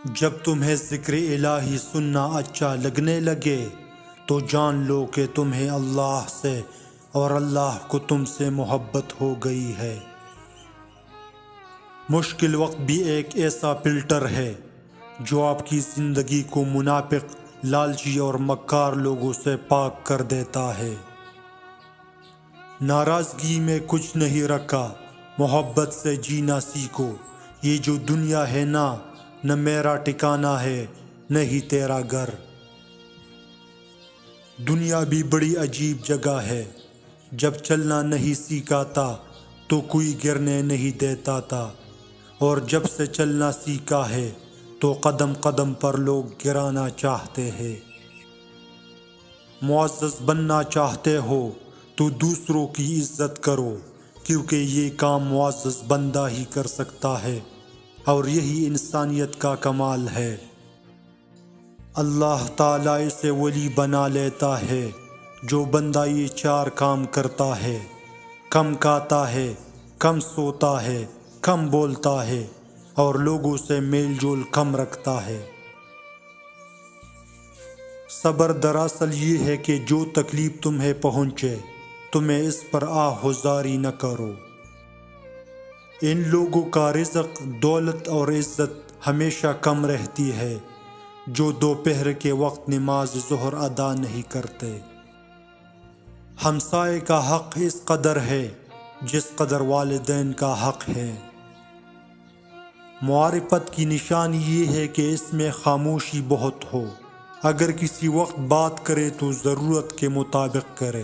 جب تمہیں ذکر الہی سننا اچھا لگنے لگے تو جان لو کہ تمہیں اللہ سے اور اللہ کو تم سے محبت ہو گئی ہے۔ مشکل وقت بھی ایک ایسا فلٹر ہے جو آپ کی زندگی کو منافق، لالچی اور مکار لوگوں سے پاک کر دیتا ہے۔ ناراضگی میں کچھ نہیں رکھا، محبت سے جینا سیکھو۔ یہ جو دنیا ہے نہ میرا ٹھکانہ ہے نہ ہی تیرا گھر۔ دنیا بھی بڑی عجیب جگہ ہے، جب چلنا نہیں سیکھا تھا تو کوئی گرنے نہیں دیتا تھا، اور جب سے چلنا سیکھا ہے تو قدم قدم پر لوگ گرانا چاہتے ہیں۔ معزز بننا چاہتے ہو تو دوسروں کی عزت کرو، کیونکہ یہ کام معزز بندہ ہی کر سکتا ہے، اور یہی انسانیت کا کمال ہے۔ اللہ تعالیٰ اسے ولی بنا لیتا ہے جو بندہ یہ چار کام کرتا ہے: کم کھاتا ہے، کم سوتا ہے، کم بولتا ہے، اور لوگوں سے میل جول کم رکھتا ہے۔ صبر دراصل یہ ہے کہ جو تکلیف تمہیں پہنچے تمہیں اس پر آہوزاری نہ کرو۔ ان لوگوں کا رزق، دولت اور عزت ہمیشہ کم رہتی ہے جو دوپہر کے وقت نماز ظہر ادا نہیں کرتے۔ ہمسائے کا حق اس قدر ہے جس قدر والدین کا حق ہے۔ معرفت کی نشانی یہ ہے کہ اس میں خاموشی بہت ہو، اگر کسی وقت بات کرے تو ضرورت کے مطابق کرے۔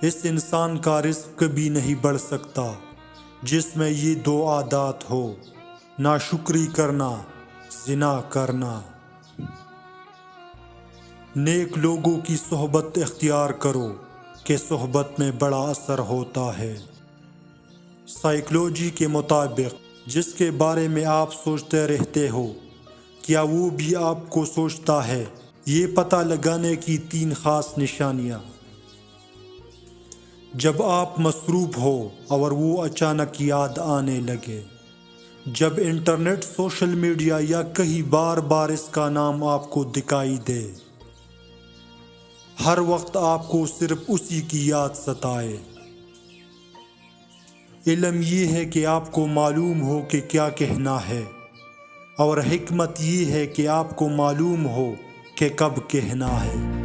اس انسان کا رزق کبھی نہیں بڑھ سکتا جس میں یہ دو عادات ہو: ناشکری کرنا، زنا کرنا۔ نیک لوگوں کی صحبت اختیار کرو کہ صحبت میں بڑا اثر ہوتا ہے۔ سائیکلوجی کے مطابق جس کے بارے میں آپ سوچتے رہتے ہو کیا وہ بھی آپ کو سوچتا ہے؟ یہ پتہ لگانے کی 3 خاص نشانیاں۔ جب آپ مصروف ہو اور وہ اچانک یاد آنے لگے، جب انٹرنیٹ، سوشل میڈیا یا کہیں بار بار اس کا نام آپ کو دکھائی دے، ہر وقت آپ کو صرف اسی کی یاد ستائے۔ علم یہ ہے کہ آپ کو معلوم ہو کہ کیا کہنا ہے، اور حکمت یہ ہے کہ آپ کو معلوم ہو کہ کب کہنا ہے۔